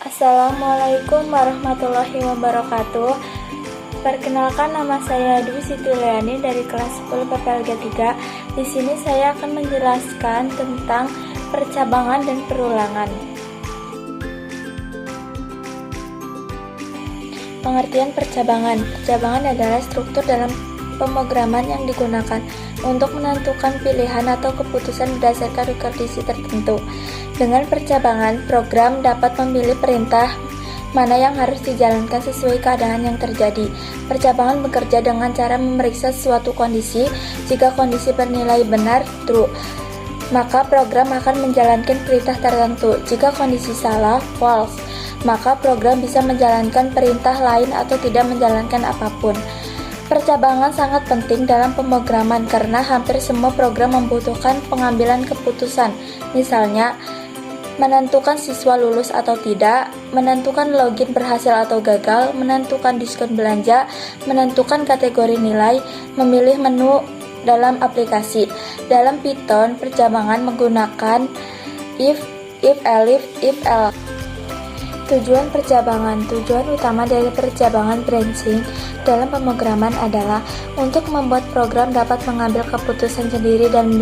Assalamualaikum warahmatullahi wabarakatuh. Perkenalkan, nama saya Dwi Siti Leani dari kelas 10 PPLG 3. Di sini saya akan menjelaskan tentang percabangan dan perulangan. Pengertian percabangan. Percabangan adalah struktur dalam pemrograman yang digunakan untuk menentukan pilihan atau keputusan berdasarkan kondisi tertentu. Dengan percabangan, program dapat memilih perintah mana yang harus dijalankan sesuai keadaan yang terjadi. Percabangan bekerja dengan cara memeriksa suatu kondisi. Jika kondisi bernilai benar, true, maka program akan menjalankan perintah tertentu. Jika kondisi salah, false, maka program bisa menjalankan perintah lain atau tidak menjalankan apapun. Percabangan sangat penting dalam pemrograman karena hampir semua program membutuhkan pengambilan keputusan. Misalnya, menentukan siswa lulus atau tidak, menentukan login berhasil atau gagal, menentukan diskon belanja, menentukan kategori nilai, memilih menu dalam aplikasi. Dalam Python, percabangan menggunakan if, elif, else. Tujuan percabangan. Tujuan utama dari percabangan branching dalam pemrograman adalah untuk membuat program dapat mengambil keputusan sendiri dan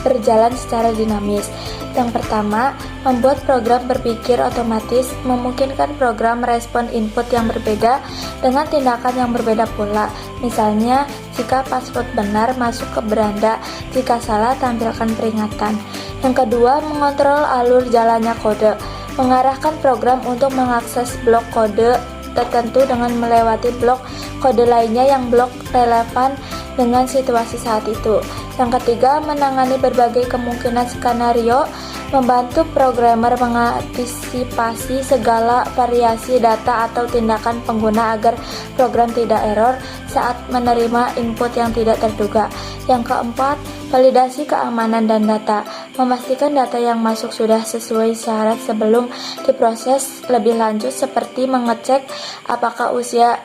berjalan secara dinamis. Yang pertama, membuat program berpikir otomatis, memungkinkan program merespon input yang berbeda dengan tindakan yang berbeda pula. Misalnya, jika password benar, masuk ke beranda, jika salah, tampilkan peringatan. Yang kedua, mengontrol alur jalannya kode, mengarahkan program untuk mengakses blok kode tertentu dengan melewati blok kode lainnya yang blok relevan dengan situasi saat itu. Yang ketiga, menangani berbagai kemungkinan skenario, membantu programmer mengantisipasi segala variasi data atau tindakan pengguna agar program tidak error saat menerima input yang tidak terduga. Yang keempat, validasi keamanan dan data, memastikan data yang masuk sudah sesuai syarat sebelum diproses lebih lanjut, seperti mengecek apakah usia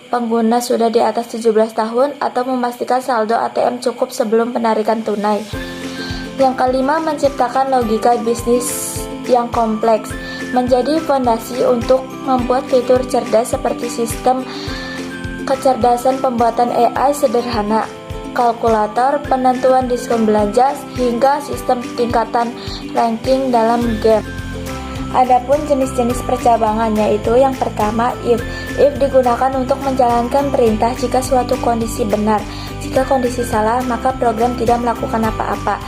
pengguna sudah di atas 17 tahun atau memastikan saldo ATM cukup sebelum penarikan tunai. Yang kelima, menciptakan logika bisnis yang kompleks, menjadi fondasi untuk membuat fitur cerdas seperti sistem kecerdasan pembuatan AI sederhana, kalkulator, penentuan diskon belanja, hingga sistem tingkatan ranking dalam game. Adapun jenis-jenis percabangan, yaitu yang pertama, if. If digunakan untuk menjalankan perintah jika suatu kondisi benar. Jika kondisi salah, maka program tidak melakukan apa-apa.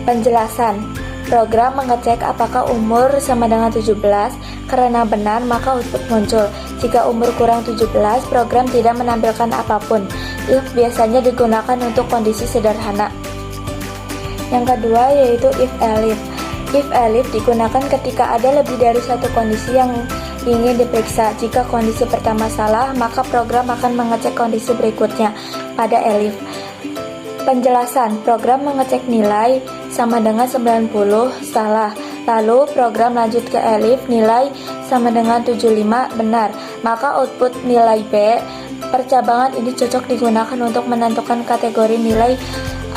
Penjelasan. Program mengecek apakah umur sama dengan 17. Karena benar, maka output muncul. Jika umur kurang 17, program tidak menampilkan apapun. If biasanya digunakan untuk kondisi sederhana. Yang kedua, yaitu if elif. If elif digunakan ketika ada lebih dari satu kondisi yang ingin diperiksa. Jika kondisi pertama salah, maka program akan mengecek kondisi berikutnya pada elif. Penjelasan. Program mengecek nilai sama dengan 90 salah. Lalu program lanjut ke elif, nilai sama dengan 75 benar. Maka output nilai B. Percabangan ini cocok digunakan untuk menentukan kategori nilai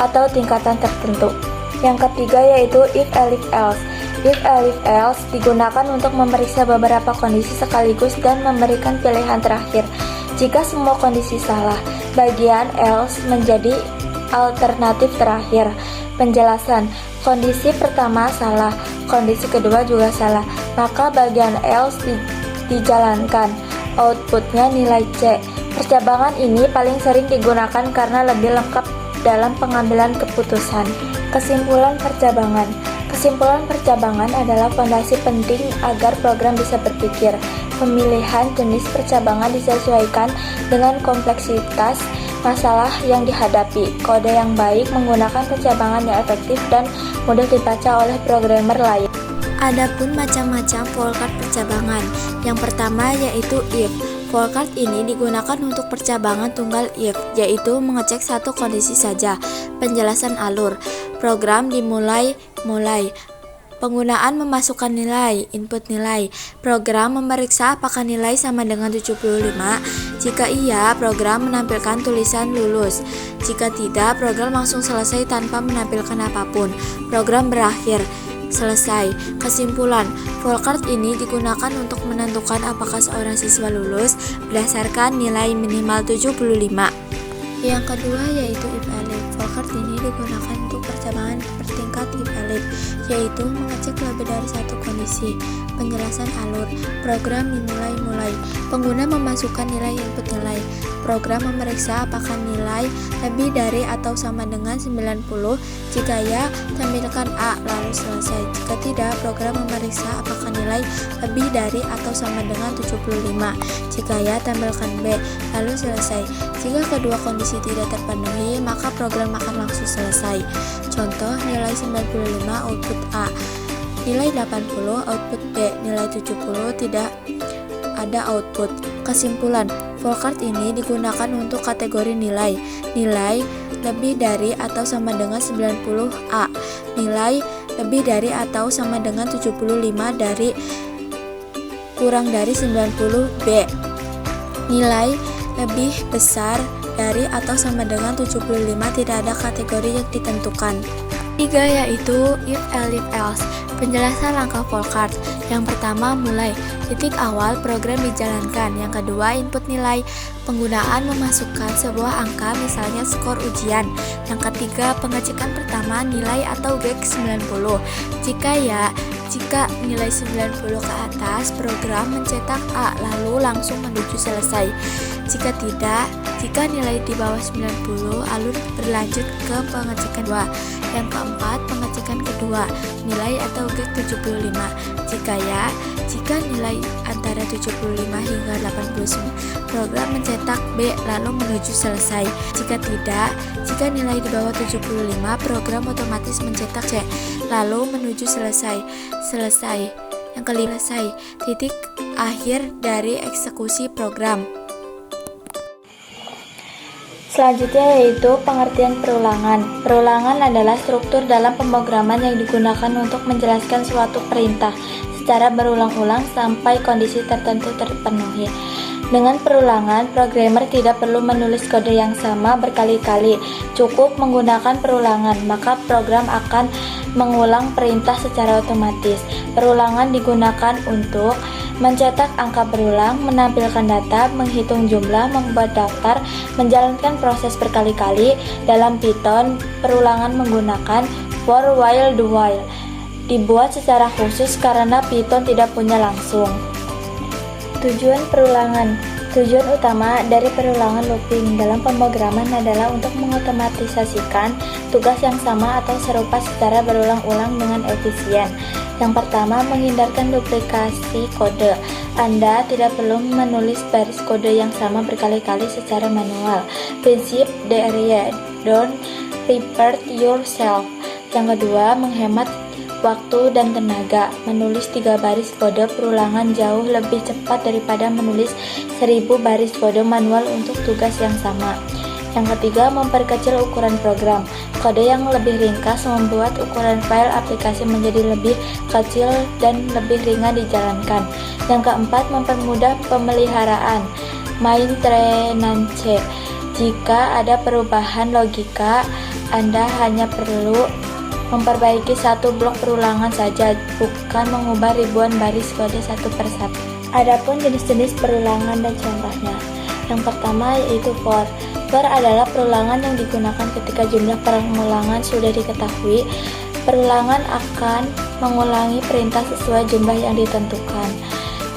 atau tingkatan tertentu. Yang ketiga, yaitu if elif else. If elif else digunakan untuk memeriksa beberapa kondisi sekaligus dan memberikan pilihan terakhir. Jika semua kondisi salah, bagian else menjadi alternatif terakhir. Penjelasan. Kondisi pertama salah, kondisi kedua juga salah, maka bagian else dijalankan. Outputnya nilai C. Percabangan ini paling sering digunakan karena lebih lengkap dalam pengambilan keputusan. Kesimpulan percabangan. Kesimpulan percabangan adalah fondasi penting agar program bisa berpikir. Pemilihan jenis percabangan disesuaikan dengan kompleksitas masalah yang dihadapi. Kode yang baik menggunakan percabangan yang efektif dan mudah dibaca oleh programmer lain. Adapun macam-macam wildcard percabangan. Yang pertama yaitu if. Wildcard ini digunakan untuk percabangan tunggal if, yaitu mengecek satu kondisi saja. Penjelasan alur. Program dimulai. Penggunaan memasukkan nilai, input nilai. Program memeriksa apakah nilai sama dengan 75. Jika iya, program menampilkan tulisan lulus. Jika tidak, program langsung selesai tanpa menampilkan apapun. Program berakhir. selesai. Kesimpulan, flowchart ini digunakan untuk menentukan apakah seorang siswa lulus berdasarkan nilai minimal 75. Yang kedua yaitu if-elif. Flowchart ini digunakan untuk percabangan bertingkat if-elif, yaitu mengecek lebih dari satu kondisi. Penjelasan alur. Program dimulai. Pengguna memasukkan nilai input nilai. Program memeriksa apakah nilai lebih dari atau sama dengan 90. Jika ya, tampilkan A lalu selesai. Jika tidak, program memeriksa apakah nilai lebih dari atau sama dengan 75. Jika ya, tampilkan B lalu selesai. Jika kedua kondisi tidak terpenuhi, maka program akan langsung selesai. Contoh, nilai 95 output A, nilai 80 output B, nilai 70 tidak ada output. Kesimpulan, flowchart ini digunakan untuk kategori nilai. Nilai lebih dari atau sama dengan 90 A, nilai lebih dari atau sama dengan 75 dari kurang dari 90 B, nilai lebih besar dari atau sama dengan 75 tidak ada kategori yang ditentukan. Tiga yaitu if, elif, else. Penjelasan langkah flowchart. Yang pertama, mulai. Titik awal program dijalankan. Yang kedua, input nilai. Penggunaan memasukkan sebuah angka, misalnya skor ujian. Yang ketiga, pengecekan pertama nilai atau GEC 90. Jika nilai 90 ke atas, program mencetak A lalu langsung menuju selesai. Jika tidak, jika nilai di bawah 90, alur berlanjut ke pengecekan kedua. Yang keempat, pengecekan kedua, nilai atau GEC 75. Jika nilai antara 75 hingga 89, program mencetak B lalu menuju selesai. Jika tidak, jika nilai di bawah 75, program otomatis mencetak C lalu menuju selesai. Yang kelima, selesai. Titik akhir dari eksekusi program. Selanjutnya yaitu pengertian perulangan. Perulangan adalah struktur dalam pemrograman yang digunakan untuk menjelaskan suatu perintah secara berulang-ulang sampai kondisi tertentu terpenuhi. Dengan perulangan, programmer tidak perlu menulis kode yang sama berkali-kali. Cukup menggunakan perulangan, maka program akan mengulang perintah secara otomatis. Perulangan digunakan untuk mencetak angka berulang, menampilkan data, menghitung jumlah, membuat daftar, menjalankan proses berkali-kali. Dalam Python, perulangan menggunakan for, while, do while. Dibuat secara khusus karena Python tidak punya langsung. Tujuan perulangan. Tujuan utama dari perulangan looping dalam pemrograman adalah untuk mengotomatisasikan tugas yang sama atau serupa secara berulang-ulang dengan efisien. Yang pertama, menghindarkan duplikasi kode. Anda tidak perlu menulis baris kode yang sama berkali-kali secara manual. Prinsip DRY, don't repeat yourself. Yang kedua, menghemat waktu dan tenaga. Menulis 3 baris kode perulangan jauh lebih cepat daripada menulis 1000 baris kode manual untuk tugas yang sama. Yang ketiga, memperkecil ukuran program. Kode yang lebih ringkas membuat ukuran file aplikasi menjadi lebih kecil dan lebih ringan dijalankan. Yang keempat, mempermudah pemeliharaan. Maintenance. Jika ada perubahan logika, Anda hanya perlu memperbaiki satu blok perulangan saja, bukan mengubah ribuan baris kode satu persatu. Adapun jenis-jenis perulangan dan contohnya. Yang pertama yaitu for. For adalah perulangan yang digunakan ketika jumlah pengulangan sudah diketahui. Perulangan akan mengulangi perintah sesuai jumlah yang ditentukan.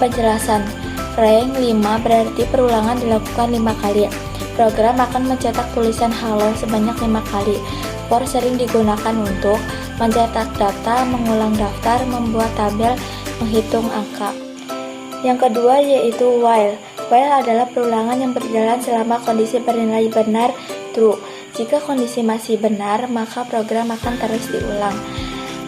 Penjelasan. Rank 5 berarti perulangan dilakukan 5 kali. Program akan mencetak tulisan halo sebanyak 5 kali. For sering digunakan untuk mencetak data, mengulang daftar, membuat tabel, menghitung angka. Yang kedua yaitu while. While adalah perulangan yang berjalan selama kondisi bernilai benar true. Jika kondisi masih benar, maka program akan terus diulang.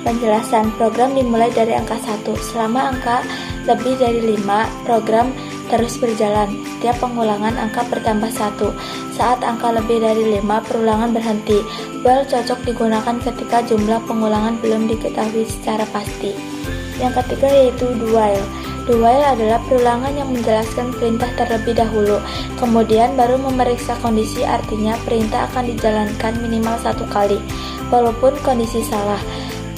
Penjelasan. Program dimulai dari angka 1. Selama angka lebih dari 5, program terus berjalan. Setiap pengulangan angka bertambah 1. Saat angka lebih dari 5, perulangan berhenti. While cocok digunakan ketika jumlah pengulangan belum diketahui secara pasti. Yang ketiga yaitu do while. Do while adalah perulangan yang menjelaskan perintah terlebih dahulu, kemudian baru memeriksa kondisi, artinya perintah akan dijalankan minimal 1 kali, walaupun kondisi salah.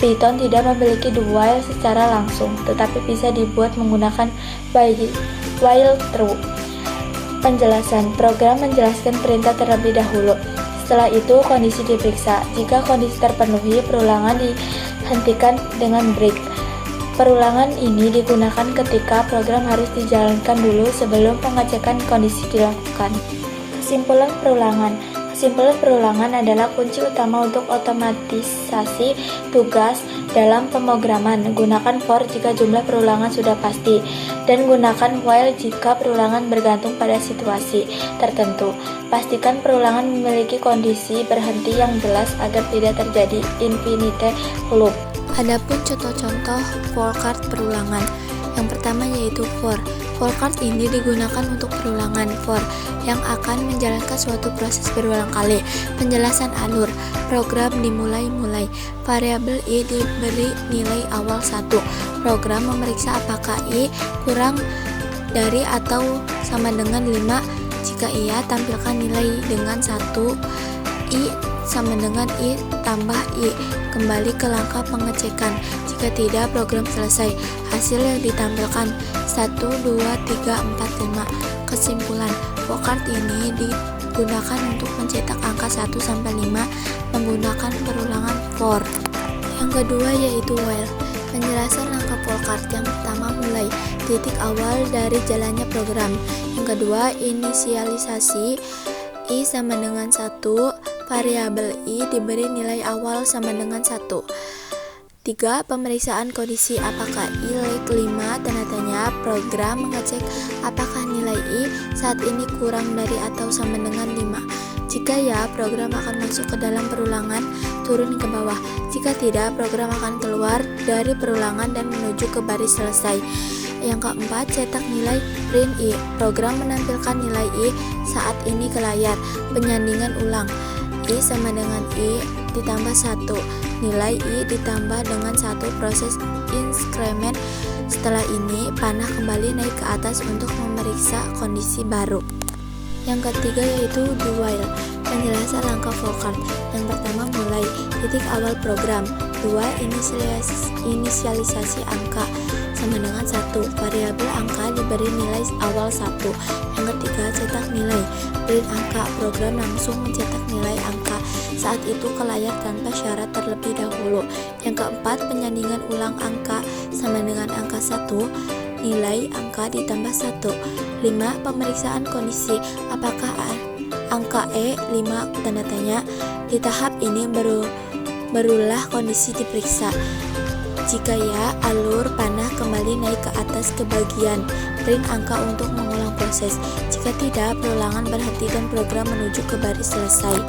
Python tidak memiliki do while secara langsung, tetapi bisa dibuat menggunakan while true. Penjelasan: program menjelaskan perintah terlebih dahulu. Setelah itu, kondisi diperiksa. Jika kondisi terpenuhi, perulangan dihentikan dengan break. Perulangan ini digunakan ketika program harus dijalankan dulu sebelum pengecekan kondisi dilakukan. Kesimpulan perulangan. Kesimpulan perulangan adalah kunci utama untuk otomatisasi tugas dalam pemrograman. Gunakan for jika jumlah perulangan sudah pasti, dan gunakan while jika perulangan bergantung pada situasi tertentu. Pastikan perulangan memiliki kondisi berhenti yang jelas agar tidak terjadi infinite loop. Adapun contoh-contoh for card perulangan. Yang pertama yaitu for. For card ini digunakan untuk perulangan for yang akan menjalankan suatu proses berulang kali. Penjelasan alur. Program dimulai-mulai. Variabel i diberi nilai awal 1. Program memeriksa apakah i kurang dari atau sama dengan 5. Jika iya, tampilkan nilai dengan 1. I sama dengan i tambah i. Kembali ke langkah pengecekan. Jika tidak, program selesai. Hasil yang ditampilkan 1, 2, 3, 4, 5. Kesimpulan, for card ini digunakan untuk mencetak angka 1 sampai 5 menggunakan perulangan for. Yang kedua yaitu while. Penjelasan langkah for card. Yang pertama, mulai, titik awal dari jalannya program. Yang kedua, inisialisasi. I sama dengan 1, variabel i diberi nilai awal sama dengan 1. 3. Pemeriksaan kondisi apakah i like 5, tanda tanya. Program mengecek apakah nilai i saat ini kurang dari atau sama dengan 5. Jika ya, program akan masuk ke dalam perulangan, turun ke bawah. Jika tidak, program akan keluar dari perulangan dan menuju ke baris selesai. Yang keempat, cetak nilai print i. Program menampilkan nilai i saat ini ke layar. Penyandingan ulang. I sama dengan i ditambah 1. Nilai i ditambah dengan 1. Proses increment. Setelah ini, panah kembali naik ke atas untuk memeriksa kondisi baru. Yang ketiga yaitu do while. Penjelasan langkah for card. Yang pertama, mulai, titik awal program. 2. Inisialisasi angka sama dengan 1. Variabel angka diberi nilai awal 1. Yang ketiga, cetak nilai. Print angka. Program langsung mencetak nilai angka saat itu ke layar tanpa syarat terlebih dahulu. Yang keempat, penyandingan ulang angka sama dengan angka 1. Nilai angka ditambah 1. 5. Pemeriksaan kondisi apakah angka E 5 tanda tanya. Di tahap ini berulah kondisi diperiksa. Jika ya, alur panah kembali naik ke atas ke bagian print angka untuk mengulang proses. Jika tidak, perulangan berhenti dan program menuju ke baris selesai.